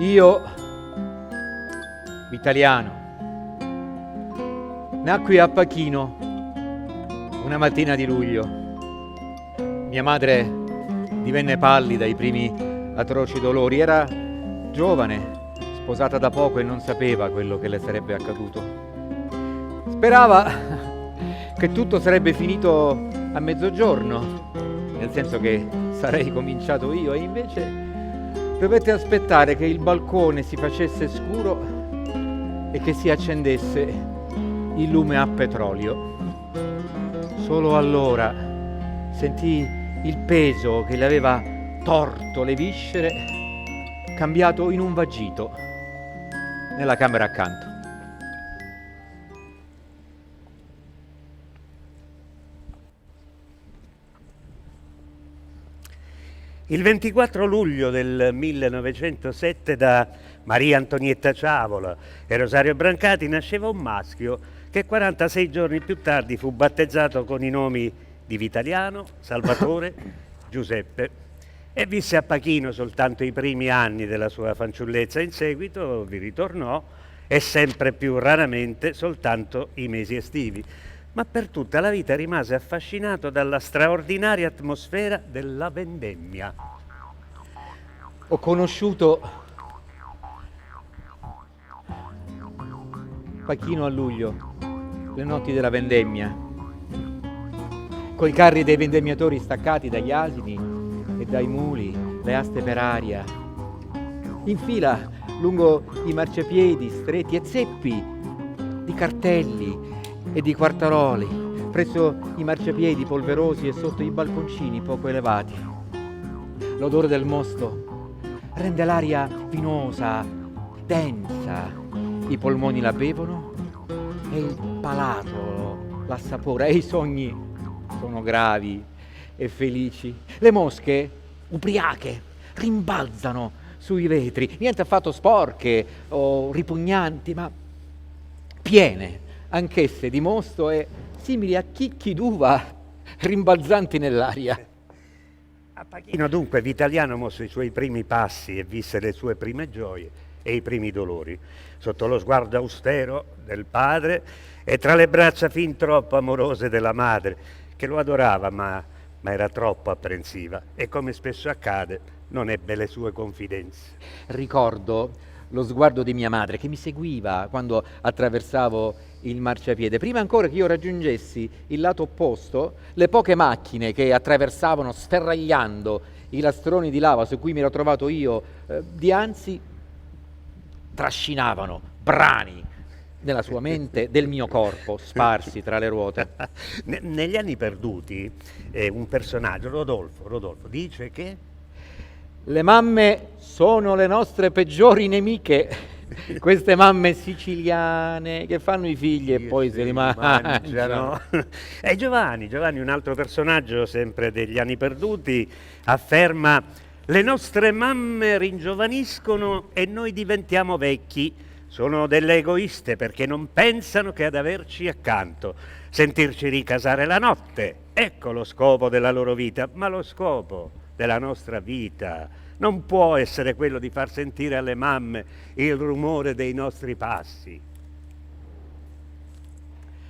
Io, italiano, nacqui a Pachino una mattina di luglio. Mia madre divenne pallida ai primi atroci dolori. Era giovane, sposata da poco e non sapeva quello che le sarebbe accaduto. Sperava che tutto sarebbe finito a mezzogiorno, nel senso che sarei cominciato io, e invece dovette aspettare che il balcone si facesse scuro e che si accendesse il lume a petrolio. Solo allora sentì il peso che le aveva torto le viscere cambiato in un vagito nella camera accanto. Il 24 luglio del 1907 da Maria Antonietta Ciavola e Rosario Brancati nasceva un maschio che 46 giorni più tardi fu battezzato con i nomi di Vitaliano, Salvatore, Giuseppe, e visse a Pachino soltanto i primi anni della sua fanciullezza. In seguito vi ritornò, e sempre più raramente soltanto i mesi estivi, ma per tutta la vita rimase affascinato dalla straordinaria atmosfera della vendemmia. Ho conosciuto Pachino a luglio, le notti della vendemmia, coi carri dei vendemmiatori staccati dagli asini e dai muli, le aste per aria, in fila lungo i marciapiedi stretti e zeppi di cartelli e di quartaroli, presso i marciapiedi polverosi e sotto i balconcini poco elevati. L'odore del mosto rende l'aria vinosa, densa, i polmoni la bevono e il palato l'assapora, e i sogni sono gravi e felici. Le mosche, ubriache, rimbalzano sui vetri, niente affatto sporche o ripugnanti, ma piene anch'esse di mosto e simili a chicchi d'uva rimbalzanti nell'aria. A Pachino dunque Vitaliano mosse i suoi primi passi e visse le sue prime gioie e i primi dolori, sotto lo sguardo austero del padre e tra le braccia fin troppo amorose della madre, che lo adorava ma era troppo apprensiva e, come spesso accade, non ebbe le sue confidenze. Ricordo lo sguardo di mia madre che mi seguiva quando attraversavo il marciapiede. Prima ancora che io raggiungessi il lato opposto, le poche macchine che attraversavano sferragliando i lastroni di lava su cui mi ero trovato io dianzi trascinavano brani nella sua mente del mio corpo sparsi tra le ruote. Negli anni perduti un personaggio, Rodolfo, dice che le mamme sono le nostre peggiori nemiche, queste mamme siciliane che fanno i figli e poi se li mangiano. E Giovanni, un altro personaggio sempre degli anni perduti, afferma: le nostre mamme ringiovaniscono e noi diventiamo vecchi. Sono delle egoiste perché non pensano che ad averci accanto, sentirci ricasare la notte. Ecco lo scopo della loro vita, ma lo scopo della nostra vita non può essere quello di far sentire alle mamme il rumore dei nostri passi.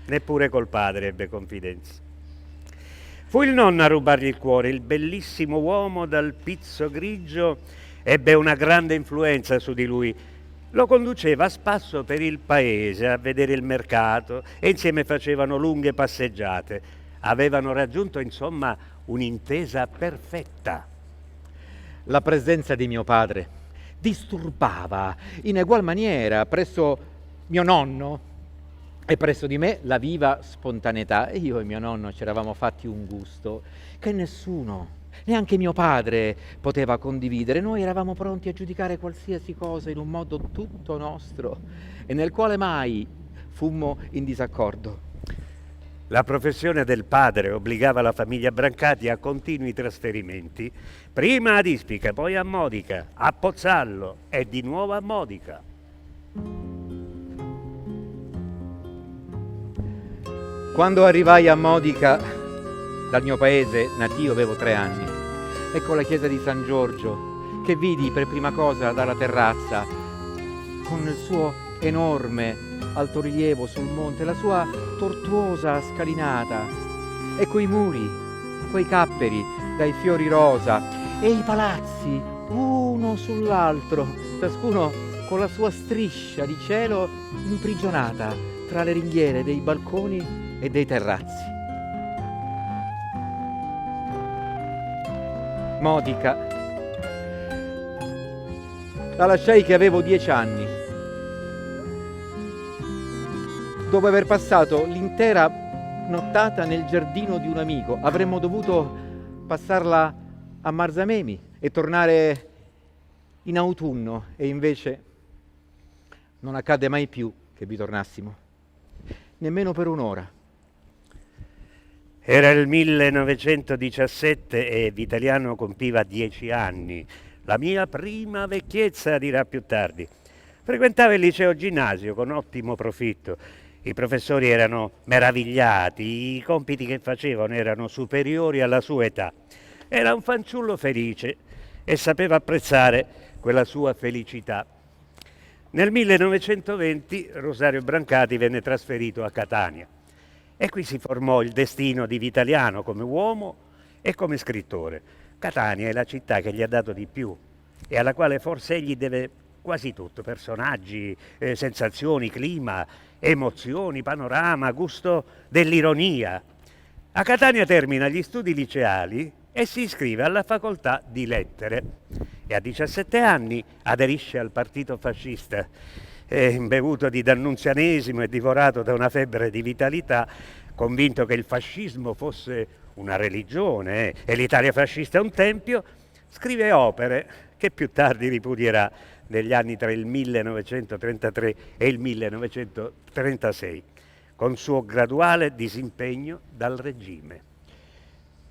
Neppure col padre ebbe confidenza. Fu il nonno a rubargli il cuore. Il bellissimo uomo dal pizzo grigio ebbe una grande influenza su di lui. Lo conduceva a spasso per il paese a vedere il mercato e insieme facevano lunghe passeggiate. Avevano raggiunto, insomma, un'intesa perfetta. La presenza di mio padre disturbava in egual maniera presso mio nonno e presso di me la viva spontaneità. E io e mio nonno ci eravamo fatti un gusto che nessuno, neanche mio padre, poteva condividere. Noi eravamo pronti a giudicare qualsiasi cosa in un modo tutto nostro e nel quale mai fummo in disaccordo. La professione del padre obbligava la famiglia Brancati a continui trasferimenti, prima ad Ispica, poi a Modica, a Pozzallo e di nuovo a Modica. Quando arrivai a Modica dal mio paese natio avevo 3 anni. Ecco la chiesa di San Giorgio, che vidi per prima cosa dalla terrazza, con il suo enorme altorilievo sul monte, la sua tortuosa scalinata, e quei muri, quei capperi dai fiori rosa, e i palazzi, uno sull'altro, ciascuno con la sua striscia di cielo imprigionata tra le ringhiere dei balconi e dei terrazzi. Modica la lasciai che avevo 10 anni, dopo aver passato l'intera nottata nel giardino di un amico. Avremmo dovuto passarla a Marzamemi e tornare in autunno, e invece non accadde mai più che vi tornassimo, nemmeno per un'ora. Era il 1917 e Vitaliano compiva 10 anni. La mia prima vecchiezza, dirà più tardi. Frequentava il liceo ginnasio con ottimo profitto. I professori erano meravigliati, i compiti che facevano erano superiori alla sua età. Era un fanciullo felice e sapeva apprezzare quella sua felicità. Nel 1920 Rosario Brancati venne trasferito a Catania e qui si formò il destino di Vitaliano come uomo e come scrittore. Catania è la città che gli ha dato di più e alla quale forse egli deve quasi tutto: personaggi, sensazioni, clima, emozioni, panorama, gusto dell'ironia. A Catania termina gli studi liceali e si iscrive alla facoltà di lettere e a 17 anni aderisce al partito fascista. Imbevuto di dannunzianesimo e divorato da una febbre di vitalità, convinto che il fascismo fosse una religione e l'Italia fascista un tempio, scrive opere che più tardi ripudierà negli anni tra il 1933 e il 1936, con suo graduale disimpegno dal regime.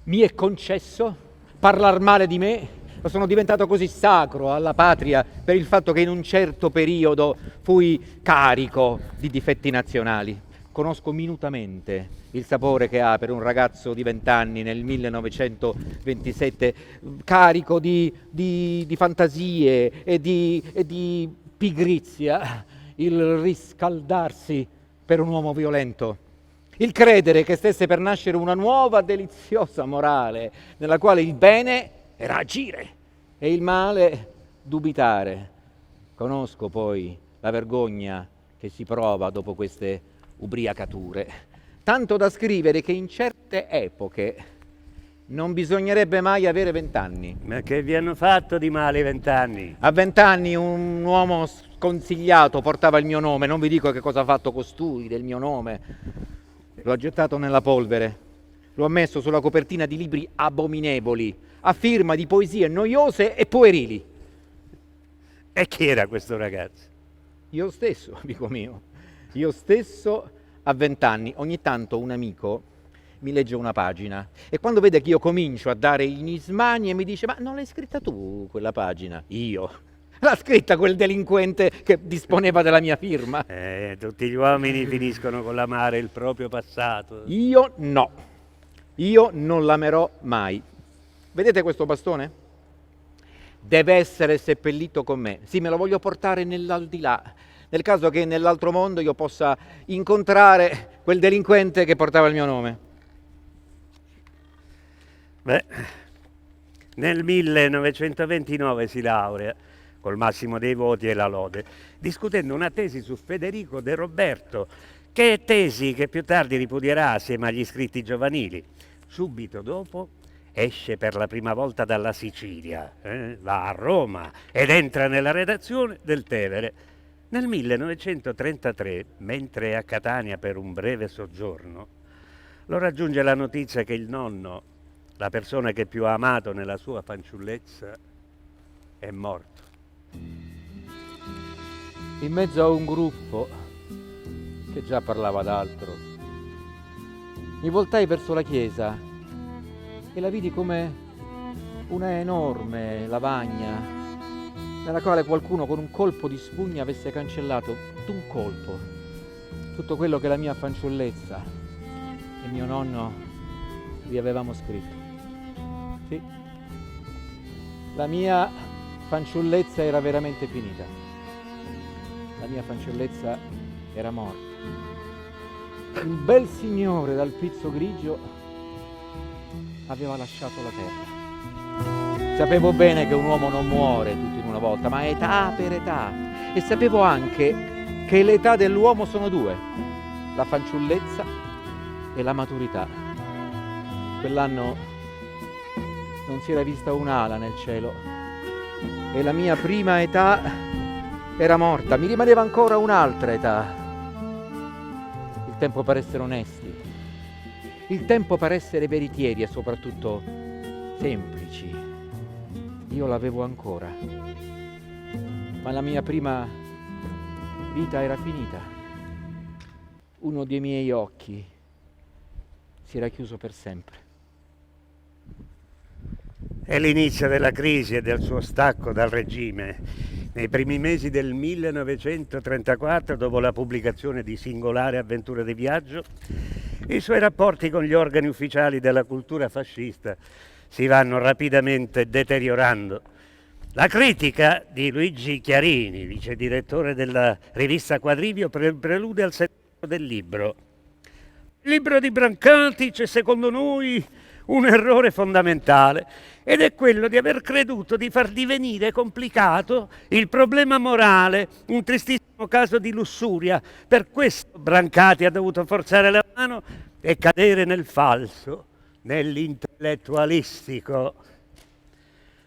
Mi è concesso parlar male di me? Sono diventato così sacro alla patria per il fatto che in un certo periodo fui carico di difetti nazionali. Conosco minutamente il sapore che ha per un ragazzo di 20 anni nel 1927, carico di fantasie e di pigrizia, il riscaldarsi per un uomo violento, il credere che stesse per nascere una nuova deliziosa morale nella quale il bene era agire e il male dubitare. Conosco poi la vergogna che si prova dopo queste ubriacature, tanto da scrivere che in certe epoche non bisognerebbe mai avere 20 anni. Ma che vi hanno fatto di male i 20 anni? A 20 anni un uomo sconsigliato portava il mio nome, non vi dico che cosa ha fatto costui del mio nome. Lo ha gettato nella polvere, lo ha messo sulla copertina di libri abominevoli, a firma di poesie noiose e puerili. E chi era questo ragazzo? Io stesso, amico mio, io stesso a 20 anni. Ogni tanto un amico mi legge una pagina e quando vede che io comincio a dare in ismanie mi dice: ma non l'hai scritta tu quella pagina? Io? L'ha scritta quel delinquente che disponeva della mia firma. Tutti gli uomini finiscono con l'amare il proprio passato. Io no, io non l'amerò mai. Vedete questo bastone? Deve essere seppellito con me. Sì, me lo voglio portare nell'aldilà, nel caso che nell'altro mondo io possa incontrare quel delinquente che portava il mio nome. Beh, nel 1929 si laurea col massimo dei voti e la lode, discutendo una tesi su Federico De Roberto, che è tesi che più tardi ripudierà assieme agli scritti giovanili. Subito dopo esce per la prima volta dalla Sicilia, va a Roma ed entra nella redazione del Tevere. Nel 1933, mentre è a Catania per un breve soggiorno, lo raggiunge la notizia che il nonno, la persona che più ha amato nella sua fanciullezza, è morto. In mezzo a un gruppo che già parlava d'altro, mi voltai verso la chiesa e la vidi come una enorme lavagna nella quale qualcuno con un colpo di spugna avesse cancellato d'un colpo tutto quello che la mia fanciullezza e mio nonno vi avevamo scritto. Sì, la mia fanciullezza era veramente finita. La mia fanciullezza era morta. Il bel signore dal pizzo grigio aveva lasciato la terra. Sapevo bene che un uomo non muore tutto in una volta, ma età per età. E sapevo anche che le età dell'uomo sono due: la fanciullezza e la maturità. Quell'anno non si era vista un'ala nel cielo e la mia prima età era morta. Mi rimaneva ancora un'altra età. Il tempo per essere onesti, il tempo per essere veritieri e soprattutto semplici. Io l'avevo ancora, ma la mia prima vita era finita. Uno dei miei occhi si era chiuso per sempre. È l'inizio della crisi e del suo stacco dal regime. Nei primi mesi del 1934, dopo la pubblicazione di Singolare avventura di viaggio, i suoi rapporti con gli organi ufficiali della cultura fascista si vanno rapidamente deteriorando. La critica di Luigi Chiarini, vice direttore della rivista Quadrivio, prelude al settore del libro. Il libro di Brancati c'è secondo noi un errore fondamentale, ed è quello di aver creduto di far divenire complicato il problema morale, un tristissimo caso di lussuria. Per questo Brancati ha dovuto forzare la mano e cadere nel falso, nell'intellettualistico.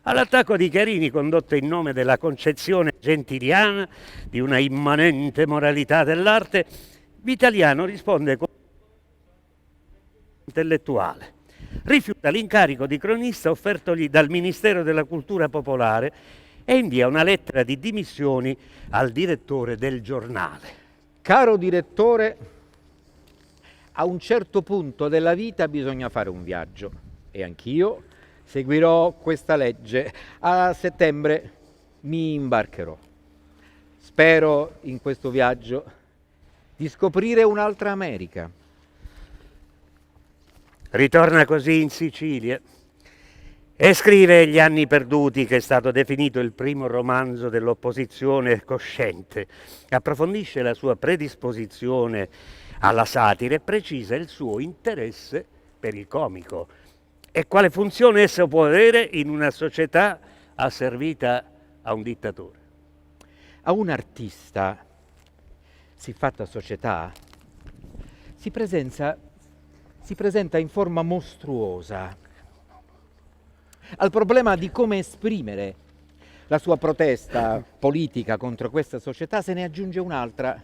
All'attacco di Chiarini, condotto in nome della concezione gentiliana di una immanente moralità dell'arte, Vitaliano risponde con intellettuale. Rifiuta l'incarico di cronista offertogli dal Ministero della Cultura Popolare e invia una lettera di dimissioni al direttore del giornale. Caro direttore, a un certo punto della vita bisogna fare un viaggio e anch'io seguirò questa legge. A settembre mi imbarcherò. Spero in questo viaggio di scoprire un'altra America. Ritorna così in Sicilia e scrive Gli anni perduti, che è stato definito il primo romanzo dell'opposizione cosciente. Approfondisce la sua predisposizione alla satira e precisa il suo interesse per il comico e quale funzione esso può avere in una società asservita a un dittatore. A un artista siffatta società si presenta in forma mostruosa. Al problema di come esprimere la sua protesta politica contro questa società se ne aggiunge un'altra,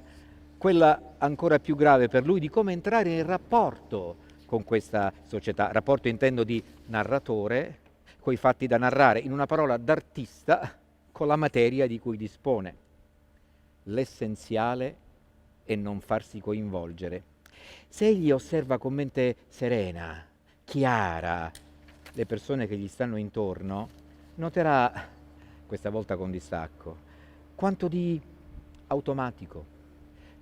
quella ancora più grave per lui, di come entrare in rapporto con questa società. Rapporto intendo di narratore, coi fatti da narrare, in una parola d'artista, con la materia di cui dispone. L'essenziale è non farsi coinvolgere. Se egli osserva con mente serena, chiara, le persone che gli stanno intorno, noterà, questa volta con distacco, quanto di automatico,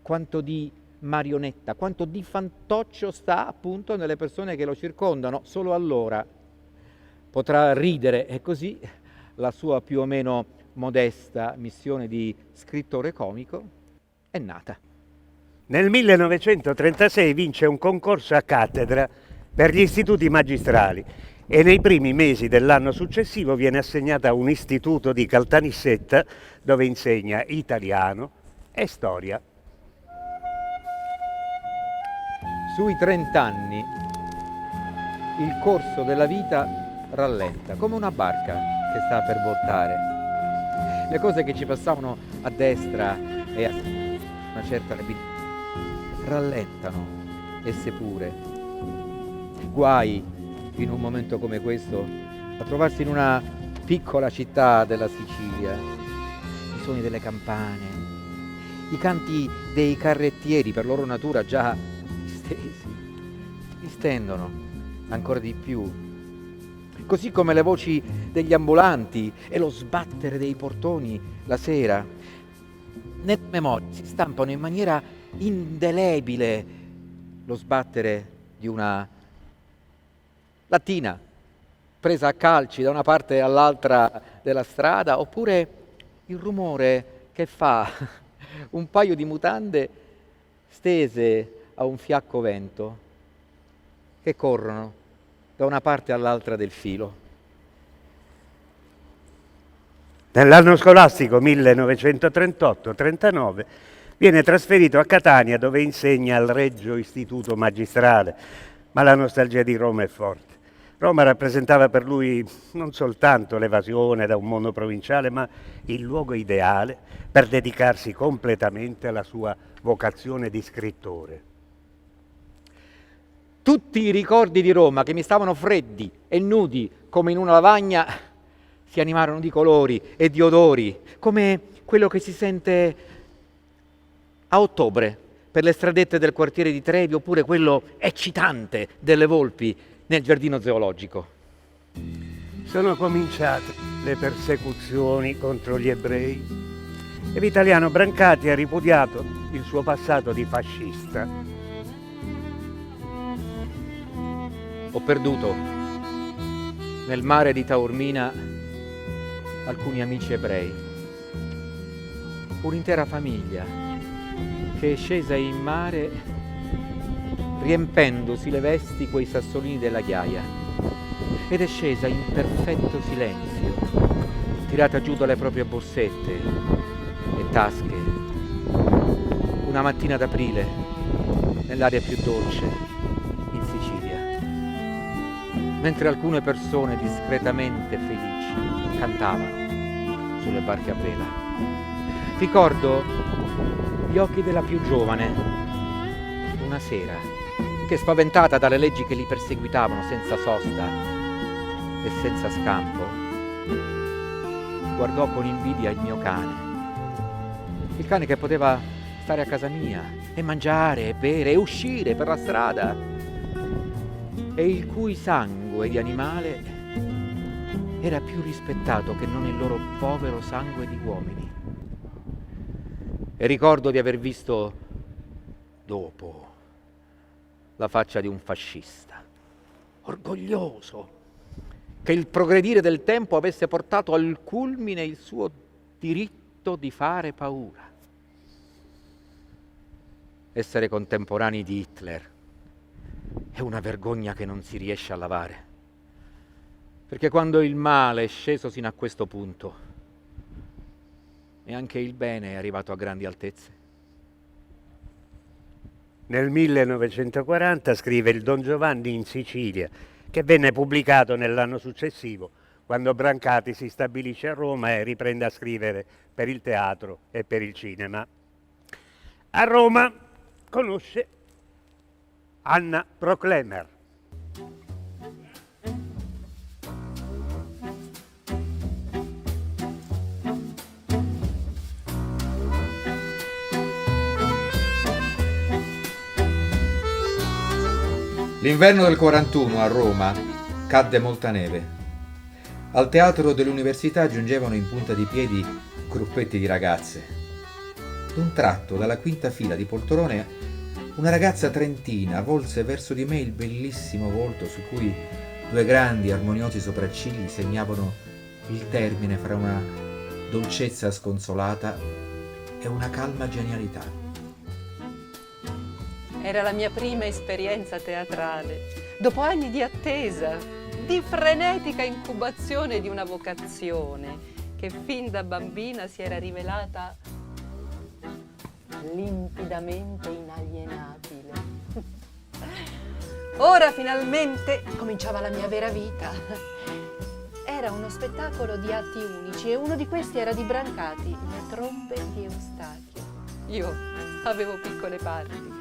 quanto di marionetta, quanto di fantoccio sta appunto nelle persone che lo circondano. Solo allora potrà ridere e così la sua più o meno modesta missione di scrittore comico è nata. Nel 1936 vince un concorso a cattedra per gli istituti magistrali e nei primi mesi dell'anno successivo viene assegnata a un istituto di Caltanissetta dove insegna italiano e storia. Sui 30 anni il corso della vita rallenta, come una barca che sta per voltare. Le cose che ci passavano a destra e a una certa rapidità rallentano esse pure. Guai in un momento come questo a trovarsi in una piccola città della Sicilia, i suoni delle campane, i canti dei carrettieri per loro natura già distesi, distendono ancora di più, così come le voci degli ambulanti e lo sbattere dei portoni la sera. Nella memoria si stampano in maniera indelebile lo sbattere di una lattina presa a calci da una parte all'altra della strada, oppure il rumore che fa un paio di mutande stese a un fiacco vento che corrono da una parte all'altra del filo. Nell'anno scolastico 1938-39 viene trasferito a Catania, dove insegna al Regio Istituto Magistrale, ma la nostalgia di Roma è forte. Roma rappresentava per lui non soltanto l'evasione da un mondo provinciale, ma il luogo ideale per dedicarsi completamente alla sua vocazione di scrittore. Tutti i ricordi di Roma che mi stavano freddi e nudi come in una lavagna si animarono di colori e di odori, come quello che si sente a ottobre per le stradette del quartiere di Trevi, oppure quello eccitante delle volpi nel giardino zoologico. Sono cominciate le persecuzioni contro gli ebrei e Vitaliano Brancati ha ripudiato il suo passato di fascista. Ho perduto nel mare di Taormina alcuni amici ebrei, un'intera famiglia che è scesa in mare riempendosi le vesti coi sassolini della ghiaia, ed è scesa in perfetto silenzio, tirata giù dalle proprie borsette e tasche, una mattina d'aprile nell'aria più dolce in Sicilia, mentre alcune persone discretamente felici cantavano sulle barche a vela. Ricordo gli occhi della più giovane, una sera, che spaventata dalle leggi che li perseguitavano senza sosta e senza scampo, guardò con invidia il mio cane, il cane che poteva stare a casa mia e mangiare e bere e uscire per la strada, e il cui sangue di animale era più rispettato che non il loro povero sangue di uomini. E ricordo di aver visto dopo la faccia di un fascista, orgoglioso che il progredire del tempo avesse portato al culmine il suo diritto di fare paura. Essere contemporanei di Hitler è una vergogna che non si riesce a lavare, perché quando il male è sceso sino a questo punto, e anche il bene è arrivato a grandi altezze. Nel 1940 scrive il Don Giovanni in Sicilia, che venne pubblicato nell'anno successivo, quando Brancati si stabilisce a Roma e riprende a scrivere per il teatro e per il cinema. A Roma conosce Anna Proclemer. L'inverno del 41 a Roma cadde molta neve. Al teatro dell'università giungevano in punta di piedi gruppetti di ragazze. D'un tratto, dalla quinta fila di poltrone, una ragazza trentina volse verso di me il bellissimo volto su cui due grandi armoniosi sopraccigli segnavano il termine fra una dolcezza sconsolata e una calma genialità. Era la mia prima esperienza teatrale, dopo anni di attesa, di frenetica incubazione di una vocazione che fin da bambina si era rivelata limpidamente inalienabile. Ora finalmente cominciava la mia vera vita. Era uno spettacolo di atti unici e uno di questi era di Brancati, Le trombe di Eustachio. Io avevo piccole parti,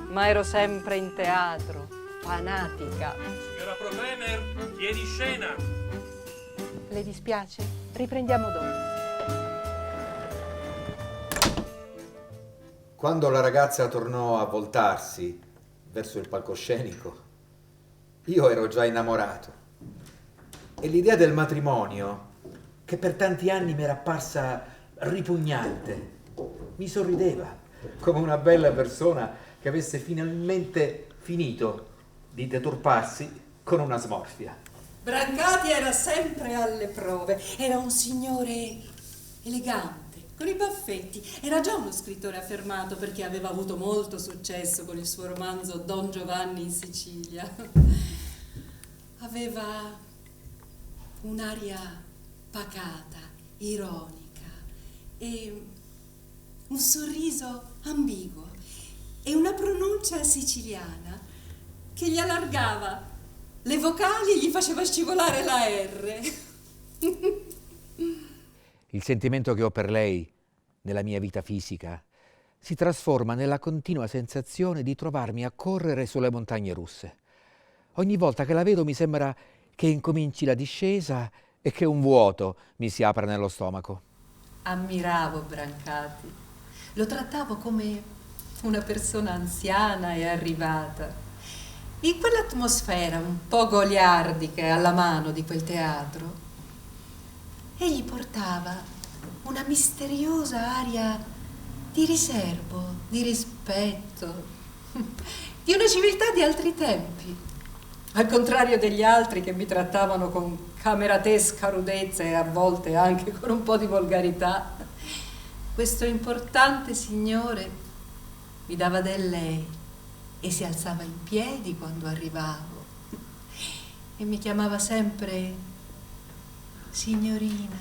ma ero sempre in teatro, fanatica. Signora Proclemer, chiedi scena. Le dispiace? Riprendiamo dopo. Quando la ragazza tornò a voltarsi verso il palcoscenico, io ero già innamorato. E l'idea del matrimonio, che per tanti anni mi era apparsa ripugnante, mi sorrideva come una bella persona che avesse finalmente finito di deturparsi con una smorfia. Brancati era sempre alle prove. Era un signore elegante, con i baffetti. Era già uno scrittore affermato perché aveva avuto molto successo con il suo romanzo Don Giovanni in Sicilia. Aveva un'aria pacata, ironica e un sorriso ambiguo e una pronuncia siciliana che gli allargava le vocali e gli faceva scivolare la R. Il sentimento che ho per lei nella mia vita fisica si trasforma nella continua sensazione di trovarmi a correre sulle montagne russe. Ogni volta che la vedo mi sembra che incominci la discesa e che un vuoto mi si apra nello stomaco. Ammiravo Brancati. Lo trattavo come una persona anziana e arrivata. In quell'atmosfera un po' goliardica alla mano di quel teatro, egli portava una misteriosa aria di riservo, di rispetto, di una civiltà di altri tempi. Al contrario degli altri che mi trattavano con cameratesca rudezza e a volte anche con un po' di volgarità, questo importante signore mi dava del lei e si alzava in piedi quando arrivavo e mi chiamava sempre signorina.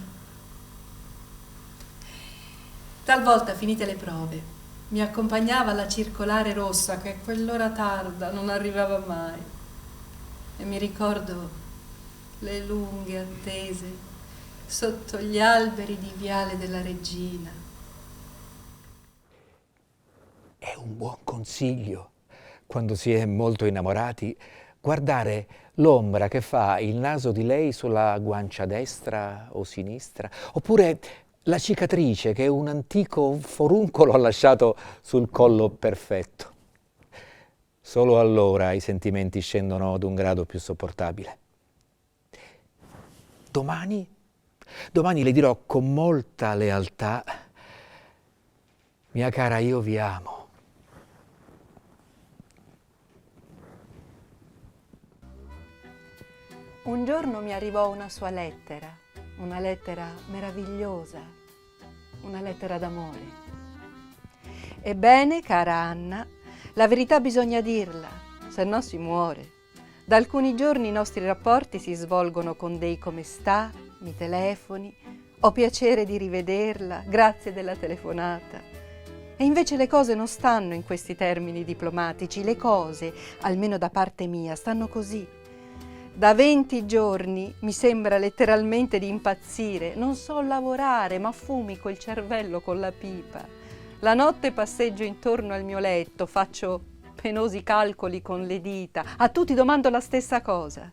Talvolta, finite le prove, mi accompagnava alla circolare rossa che a quell'ora tarda non arrivava mai e mi ricordo le lunghe attese sotto gli alberi di Viale della Regina. È un buon consiglio, quando si è molto innamorati, guardare l'ombra che fa il naso di lei sulla guancia destra o sinistra, oppure la cicatrice che un antico foruncolo ha lasciato sul collo perfetto. Solo allora i sentimenti scendono ad un grado più sopportabile. Domani le dirò con molta lealtà: mia cara, io vi amo. Un giorno mi arrivò una sua lettera, una lettera meravigliosa, una lettera d'amore. Ebbene, cara Anna, la verità bisogna dirla, se no si muore. Da alcuni giorni i nostri rapporti si svolgono con dei come sta, mi telefoni, ho piacere di rivederla, grazie della telefonata. E invece le cose non stanno in questi termini diplomatici, le cose, almeno da parte mia, stanno così. Da 20 giorni mi sembra letteralmente di impazzire, non so lavorare, ma fumico il cervello con la pipa. La notte passeggio intorno al mio letto, faccio penosi calcoli con le dita, a tutti domando la stessa cosa.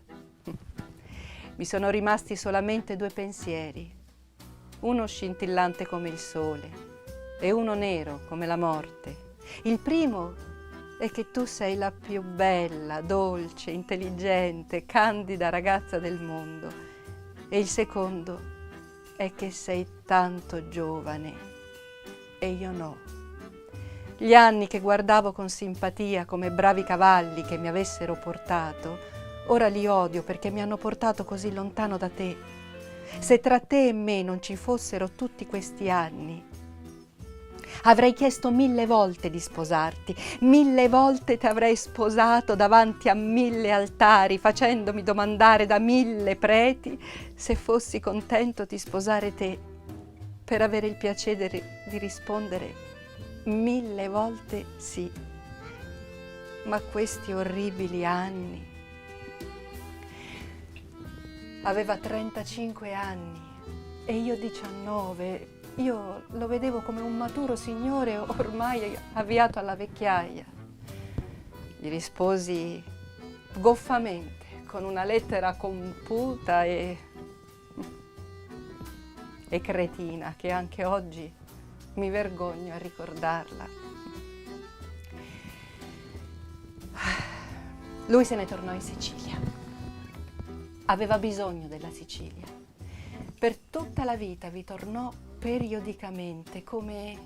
Mi sono rimasti solamente 2 pensieri, uno scintillante come il sole e uno nero come la morte. Il primo è che tu sei la più bella, dolce, intelligente, candida ragazza del mondo. E il secondo è che sei tanto giovane e io no. Gli anni che guardavo con simpatia come bravi cavalli che mi avessero portato, ora li odio perché mi hanno portato così lontano da te. Se tra te e me non ci fossero tutti questi anni, avrei chiesto 1000 volte di sposarti, 1000 volte ti avrei sposato davanti a 1000 altari, facendomi domandare da 1000 preti se fossi contento di sposare te, per avere il piacere di rispondere 1000 volte sì. Ma questi orribili anni. Aveva 35 anni e io 19. Io lo vedevo come un maturo signore ormai avviato alla vecchiaia. Gli risposi goffamente, con una lettera computa e cretina, che anche oggi mi vergogno a ricordarla. Lui se ne tornò in Sicilia. Aveva bisogno della Sicilia. Per tutta la vita vi tornò periodicamente come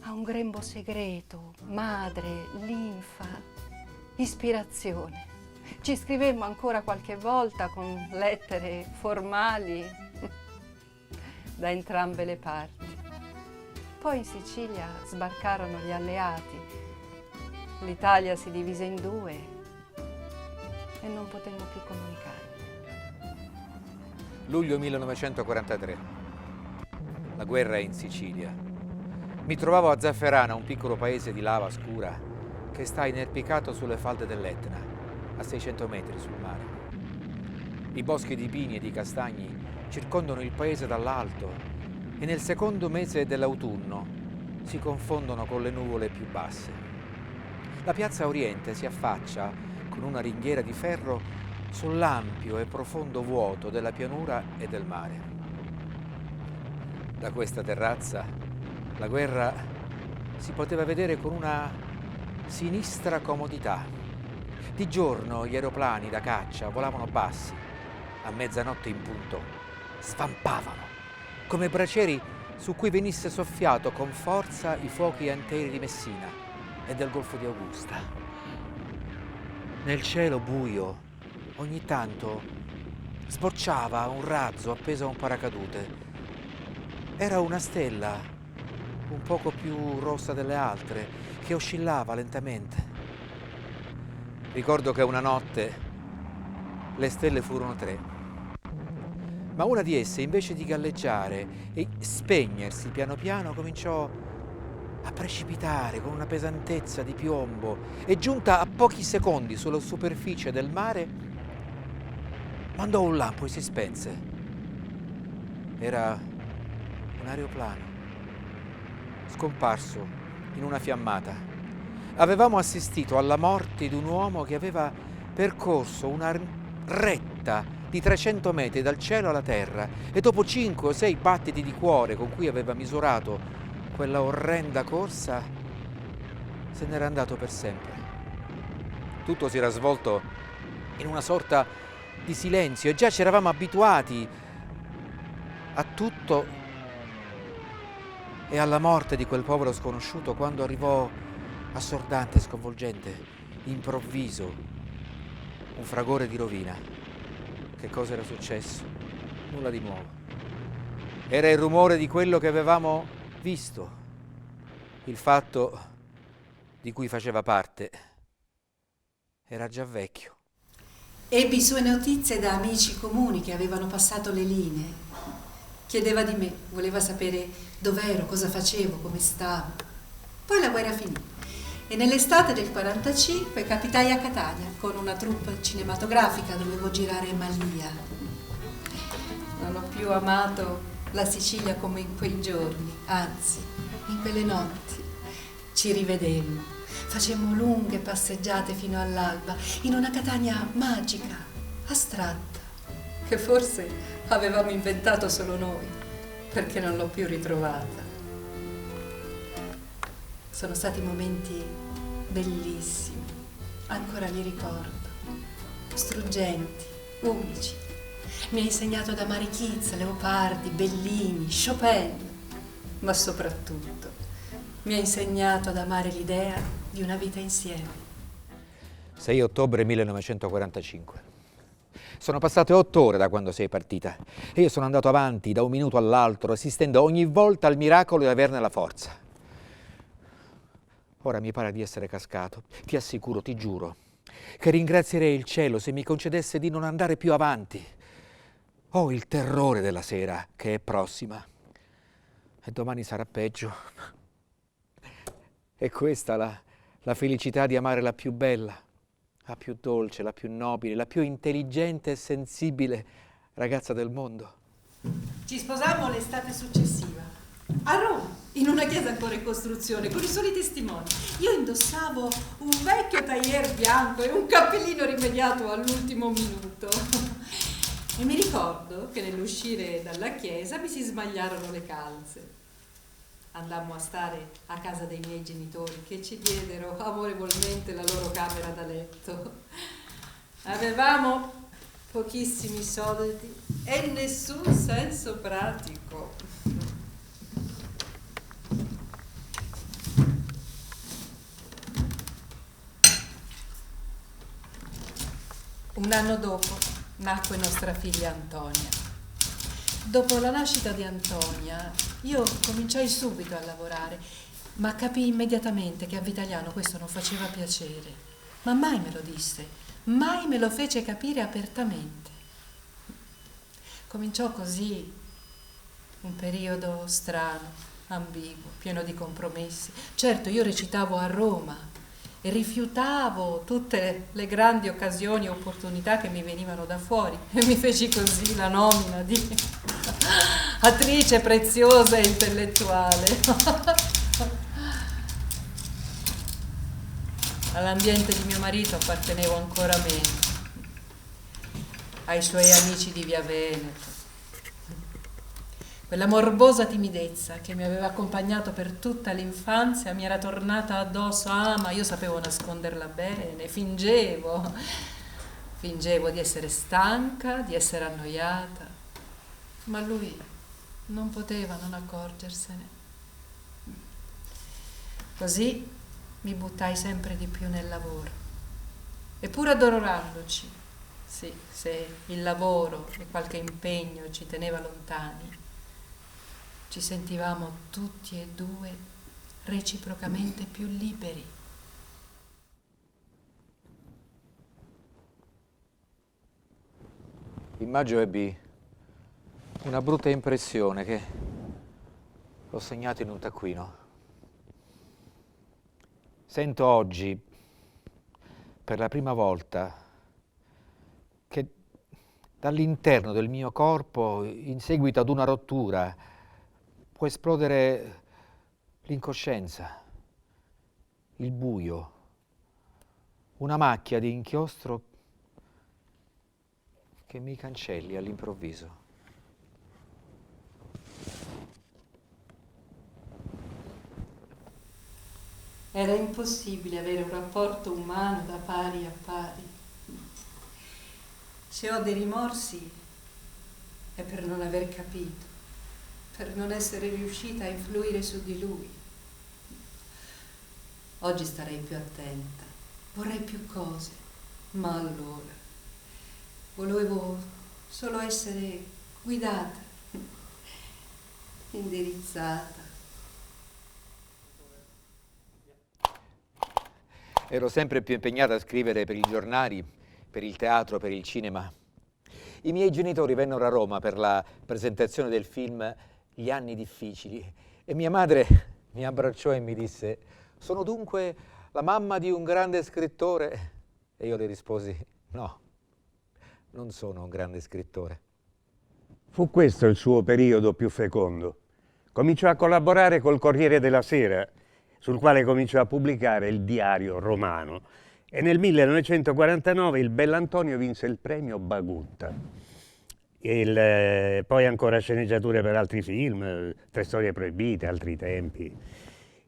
a un grembo segreto, madre, linfa, ispirazione. Ci scrivemmo ancora qualche volta con lettere formali da entrambe le parti. Poi in Sicilia sbarcarono gli alleati, l'Italia si divise in due e non potemmo più comunicare. Luglio 1943. La guerra è in Sicilia. Mi trovavo a Zafferana, un piccolo paese di lava scura che sta inerpicato sulle falde dell'Etna, a 600 metri sul mare. I boschi di pini e di castagni circondano il paese dall'alto e nel secondo mese dell'autunno si confondono con le nuvole più basse. La piazza Oriente si affaccia con una ringhiera di ferro sull'ampio e profondo vuoto della pianura e del mare. Da questa terrazza la guerra si poteva vedere con una sinistra comodità. Di giorno gli aeroplani da caccia volavano bassi, a mezzanotte in punto svampavano come bracieri su cui venisse soffiato con forza i fuochi anteri di Messina e del Golfo di Augusta. Nel cielo buio ogni tanto sbocciava un razzo appeso a un paracadute. Era una stella, un poco più rossa delle altre, che oscillava lentamente. Ricordo che una notte le stelle furono 3, ma una di esse, invece di galleggiare e spegnersi piano piano, cominciò a precipitare con una pesantezza di piombo e, giunta a pochi secondi sulla superficie del mare, mandò un lampo e si spense. Era un aeroplano, scomparso in una fiammata. Avevamo assistito alla morte di un uomo che aveva percorso una retta di 300 metri dal cielo alla terra e dopo 5 o 6 battiti di cuore con cui aveva misurato quella orrenda corsa, se n'era andato per sempre. Tutto si era svolto in una sorta di silenzio e già ci eravamo abituati a tutto e alla morte di quel povero sconosciuto quando arrivò assordante, sconvolgente, improvviso, un fragore di rovina. Che cosa era successo? Nulla di nuovo. Era il rumore di quello che avevamo visto, il fatto di cui faceva parte. Era già vecchio. Ebbi sue notizie da amici comuni che avevano passato le linee. Chiedeva di me, voleva sapere dov'ero, cosa facevo, come stavo. Poi la guerra finì e nell'estate del 45 capitai a Catania con una troupe cinematografica, dovevo girare Malia. Non ho più amato la Sicilia come in quei giorni, anzi, in quelle notti ci rivedemmo. Facemmo lunghe passeggiate fino all'alba in una Catania magica, astratta, che forse avevamo inventato solo noi, perché non l'ho più ritrovata. Sono stati momenti bellissimi, ancora li ricordo, struggenti, unici. Mi ha insegnato ad amare Keats, Leopardi, Bellini, Chopin, ma soprattutto mi ha insegnato ad amare l'idea di una vita insieme. 6 ottobre 1945. Sono passate 8 ore da quando sei partita e io sono andato avanti da un minuto all'altro, assistendo ogni volta al miracolo di averne la forza. Ora mi pare di essere cascato. Ti assicuro, ti giuro, che ringrazierei il cielo se mi concedesse di non andare più avanti. Ho il terrore della sera che è prossima e domani sarà peggio. È questa la felicità di amare la più bella, la più dolce, la più nobile, la più intelligente e sensibile ragazza del mondo. Ci sposammo l'estate successiva, a Roma, in una chiesa ancora in costruzione, con i soli testimoni. Io indossavo un vecchio tailleur bianco e un cappellino rimediato all'ultimo minuto. E mi ricordo che nell'uscire dalla chiesa mi si smagliarono le calze. Andammo a stare a casa dei miei genitori, che ci diedero amorevolmente la loro camera da letto. Avevamo pochissimi soldi e nessun senso pratico. Un anno dopo nacque nostra figlia Antonia. Dopo la nascita di Antonia, io cominciai subito a lavorare, ma capii immediatamente che a Vitaliano questo non faceva piacere. Ma mai me lo disse, mai me lo fece capire apertamente. Cominciò così un periodo strano, ambiguo, pieno di compromessi. Certo, io recitavo a Roma e rifiutavo tutte le grandi occasioni e opportunità che mi venivano da fuori e mi feci così la nomina di attrice preziosa e intellettuale. All'ambiente di mio marito appartenevo ancora meno, ai suoi amici di Via Veneto. Quella morbosa timidezza che mi aveva accompagnato per tutta l'infanzia mi era tornata addosso. Ma io sapevo nasconderla bene, fingevo di essere stanca, di essere annoiata, ma lui non poteva non accorgersene. Così mi buttai sempre di più nel lavoro, eppur adorandoci, sì, se il lavoro e qualche impegno ci teneva lontani, ci sentivamo tutti e due reciprocamente più liberi. In maggio ebbi una brutta impressione che ho segnato in un taccuino. Sento oggi, per la prima volta, che dall'interno del mio corpo, in seguito ad una rottura, può esplodere l'incoscienza, il buio, una macchia di inchiostro che mi cancelli all'improvviso. Era impossibile avere un rapporto umano da pari a pari. Se ho dei rimorsi è per non aver capito, per non essere riuscita a influire su di lui. Oggi starei più attenta, vorrei più cose, ma allora volevo solo essere guidata, indirizzata. Ero sempre più impegnata a scrivere per i giornali, per il teatro, per il cinema. I miei genitori vennero a Roma per la presentazione del film Gli anni difficili e mia madre mi abbracciò e mi disse: «Sono dunque la mamma di un grande scrittore?» E io le risposi: «No, non sono un grande scrittore». Fu questo il suo periodo più fecondo. Cominciò a collaborare col Corriere della Sera, sul quale cominciò a pubblicare il diario romano, e nel 1949 il Bellantonio vinse il premio Bagutta. Poi ancora sceneggiature per altri film, Tre storie proibite, Altri tempi.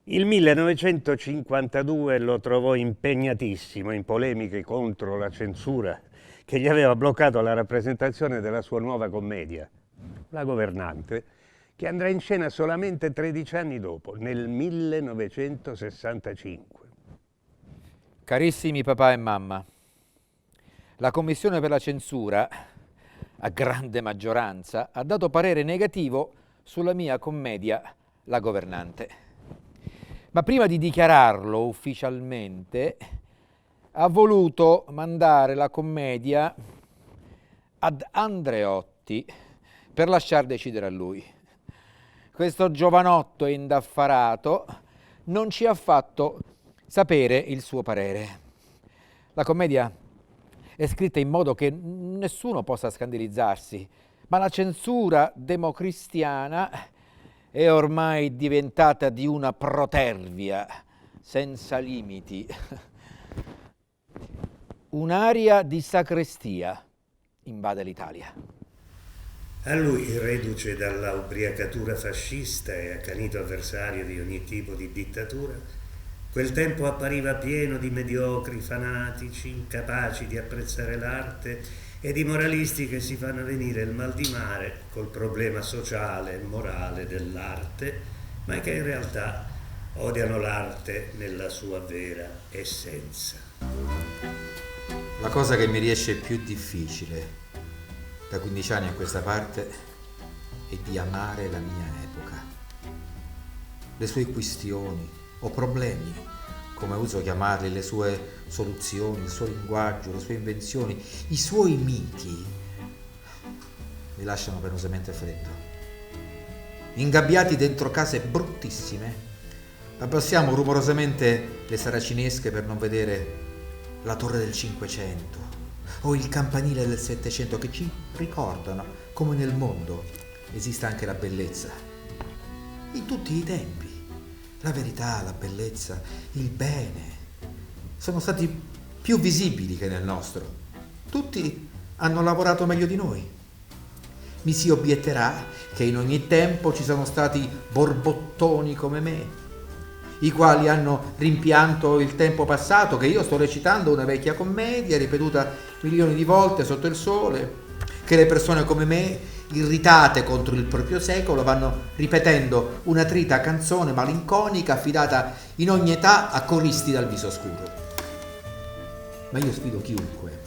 Il 1952 lo trovò impegnatissimo in polemiche contro la censura che gli aveva bloccato la rappresentazione della sua nuova commedia, La governante, che andrà in scena solamente 13 anni dopo, nel 1965. Carissimi papà e mamma, la Commissione per la censura, a grande maggioranza, ha dato parere negativo sulla mia commedia La governante. Ma prima di dichiararlo ufficialmente, ha voluto mandare la commedia ad Andreotti per lasciar decidere a lui. Questo giovanotto indaffarato non ci ha fatto sapere il suo parere. La commedia è scritta in modo che nessuno possa scandalizzarsi, ma la censura democristiana è ormai diventata di una protervia senza limiti. Un'aria di sacrestia invade l'Italia. A lui, reduce dalla ubriacatura fascista e accanito avversario di ogni tipo di dittatura, quel tempo appariva pieno di mediocri fanatici, incapaci di apprezzare l'arte e di moralisti che si fanno venire il mal di mare col problema sociale e morale dell'arte, ma che in realtà odiano l'arte nella sua vera essenza. La cosa che mi riesce più difficile da 15 anni a questa parte è di amare la mia epoca. Le sue questioni o problemi, come uso chiamarli, le sue soluzioni, il suo linguaggio, le sue invenzioni, i suoi miti, mi lasciano penosamente freddo. Ingabbiati dentro case bruttissime, abbassiamo rumorosamente le saracinesche per non vedere la torre del Cinquecento o il campanile del Settecento, che ci ricordano come nel mondo esiste anche la bellezza. In tutti i tempi, la verità, la bellezza, il bene sono stati più visibili che nel nostro. Tutti hanno lavorato meglio di noi. Mi si obietterà che in ogni tempo ci sono stati borbottoni come me, i quali hanno rimpianto il tempo passato, che io sto recitando una vecchia commedia ripetuta milioni di volte sotto il sole, che le persone come me, irritate contro il proprio secolo, vanno ripetendo una trita canzone malinconica affidata in ogni età a coristi dal viso scuro. Ma io sfido chiunque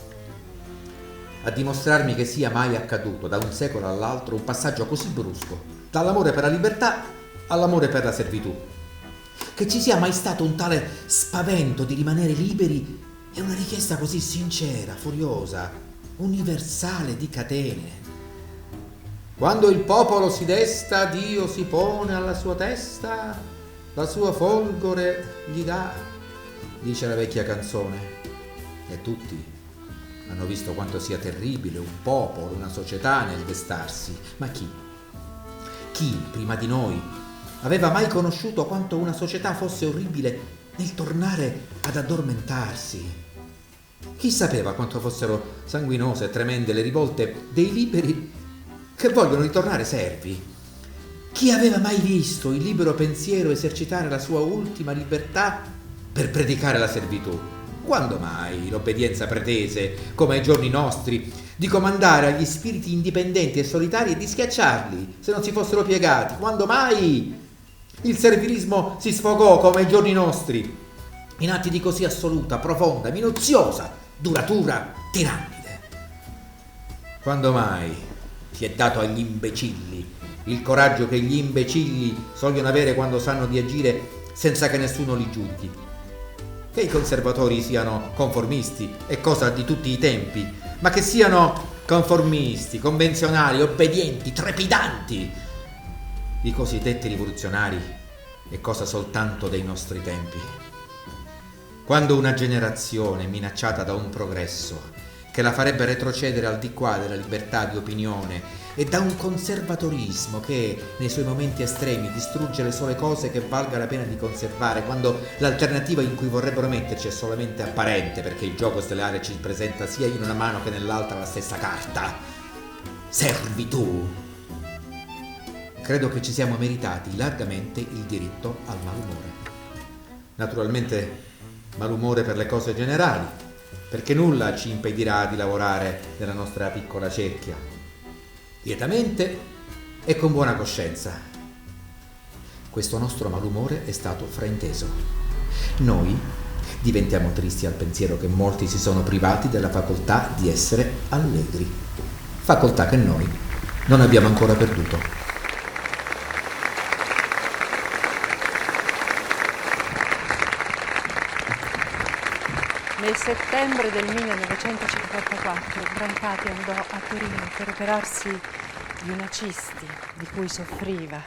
a dimostrarmi che sia mai accaduto da un secolo all'altro un passaggio così brusco, dall'amore per la libertà all'amore per la servitù. Che ci sia mai stato un tale spavento di rimanere liberi e una richiesta così sincera, furiosa, universale di catene. Quando il popolo si desta, Dio si pone alla sua testa, la sua folgore gli dà, dice la vecchia canzone. E tutti hanno visto quanto sia terribile un popolo, una società nel destarsi. Ma chi? Chi prima di noi aveva mai conosciuto quanto una società fosse orribile nel tornare ad addormentarsi? Chi sapeva quanto fossero sanguinose e tremende le rivolte dei liberi che vogliono ritornare servi? Chi aveva mai visto il libero pensiero esercitare la sua ultima libertà per predicare la servitù? Quando mai l'obbedienza pretese, come ai giorni nostri, di comandare agli spiriti indipendenti e solitari e di schiacciarli se non si fossero piegati? Quando mai il servilismo si sfogò, come ai giorni nostri, in atti di così assoluta, profonda, minuziosa, duratura, tirannide? Quando mai si è dato agli imbecilli il coraggio che gli imbecilli sogliono avere quando sanno di agire senza che nessuno li giudichi? Che i conservatori siano conformisti è cosa di tutti i tempi, ma che siano conformisti, convenzionali, obbedienti, trepidanti, i cosiddetti rivoluzionari, è cosa soltanto dei nostri tempi. Quando una generazione minacciata da un progresso che la farebbe retrocedere al di qua della libertà di opinione e da un conservatorismo che nei suoi momenti estremi distrugge le sole cose che valga la pena di conservare, quando l'alternativa in cui vorrebbero metterci è solamente apparente perché il gioco stellare ci presenta sia in una mano che nell'altra la stessa carta, servitù, credo che ci siamo meritati largamente il diritto al malumore. Naturalmente malumore per le cose generali, perché nulla ci impedirà di lavorare nella nostra piccola cerchia, lietamente e con buona coscienza. Questo nostro malumore è stato frainteso. Noi diventiamo tristi al pensiero che molti si sono privati della facoltà di essere allegri, facoltà che noi non abbiamo ancora perduto. Nel settembre del 1954 Brancati andò a Torino per operarsi di una cisti di cui soffriva.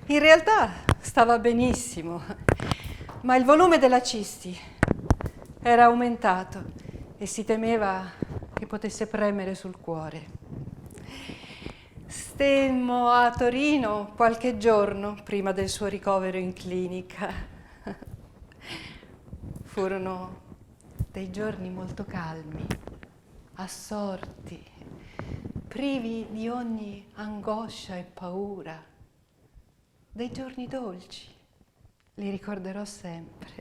In realtà stava benissimo, ma il volume della cisti era aumentato e si temeva che potesse premere sul cuore. Stemmo a Torino qualche giorno prima del suo ricovero in clinica. Furono dei giorni molto calmi, assorti, privi di ogni angoscia e paura, dei giorni dolci, li ricorderò sempre.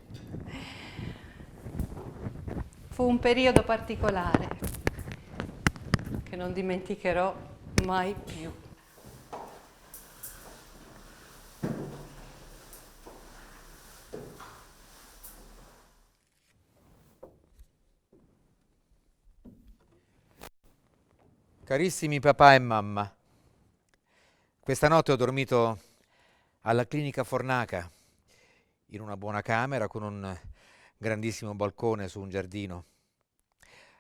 Fu un periodo particolare che non dimenticherò mai più. Carissimi papà e mamma, questa notte ho dormito alla clinica Fornaca, in una buona camera con un grandissimo balcone su un giardino,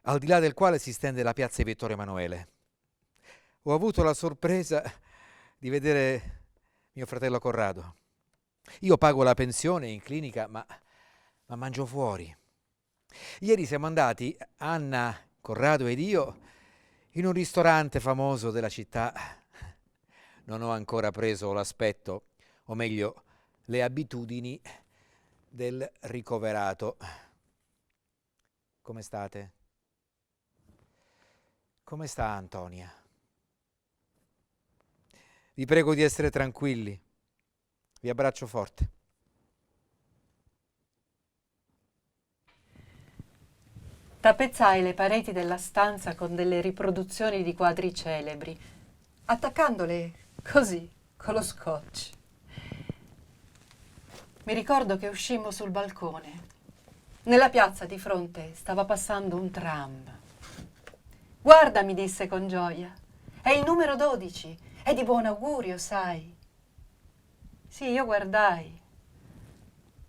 al di là del quale si stende la piazza di Vittorio Emanuele. Ho avuto la sorpresa di vedere mio fratello Corrado. Io pago la pensione in clinica, ma mangio fuori. Ieri siamo andati, Anna, Corrado ed io, in un ristorante famoso della città. Non ho ancora preso l'aspetto, o meglio, le abitudini del ricoverato. Come state? Come sta Antonia? Vi prego di essere tranquilli. Vi abbraccio forte. Tappezzai le pareti della stanza con delle riproduzioni di quadri celebri, attaccandole così, con lo scotch. Mi ricordo che uscimmo sul balcone. Nella piazza di fronte stava passando un tram. Guarda, mi disse con gioia, è il numero 12, è di buon augurio, sai. Sì, io guardai.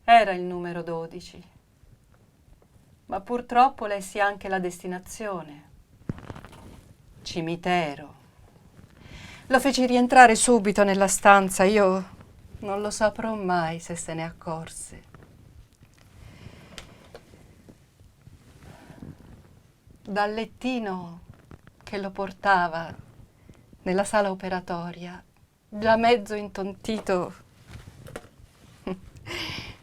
Era il numero 12. Ma purtroppo lessi anche la destinazione. Cimitero. Lo feci rientrare subito nella stanza. Io non lo saprò mai se se ne accorse. Dal lettino che lo portava nella sala operatoria, già mezzo intontito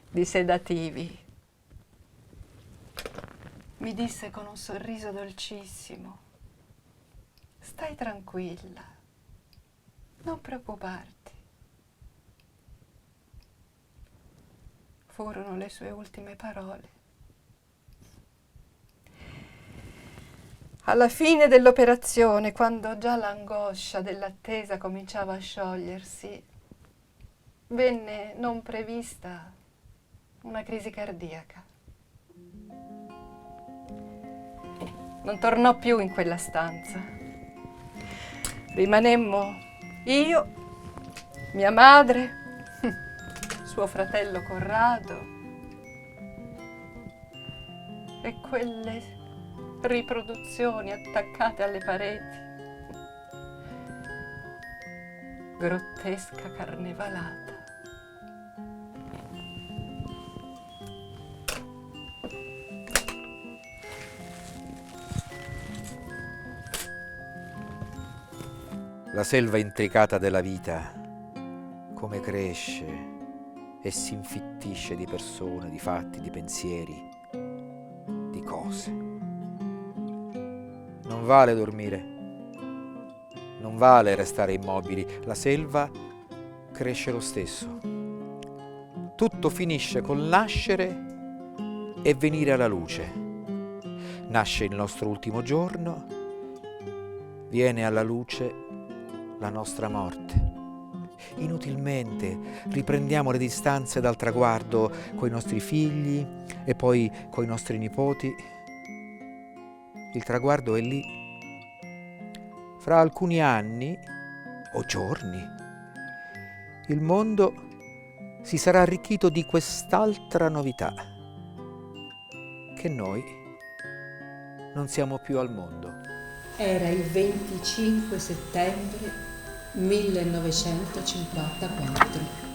di sedativi, mi disse con un sorriso dolcissimo: stai tranquilla, non preoccuparti. Furono le sue ultime parole. Alla fine dell'operazione, quando già l'angoscia dell'attesa cominciava a sciogliersi, venne non prevista una crisi cardiaca. Non tornò più in quella stanza. Rimanemmo io, mia madre, suo fratello Corrado e quelle riproduzioni attaccate alle pareti. Grottesca carnevalata. La selva intricata della vita, come cresce e si infittisce di persone, di fatti, di pensieri, di cose. Non vale dormire, non vale restare immobili, la selva cresce lo stesso. Tutto finisce col nascere e venire alla luce. Nasce il nostro ultimo giorno, viene alla luce la nostra morte. Inutilmente riprendiamo le distanze dal traguardo coi nostri figli e poi coi nostri nipoti. Il traguardo è lì. Fra alcuni anni o giorni il mondo si sarà arricchito di quest'altra novità, che noi non siamo più al mondo. Era il 25 settembre 1954.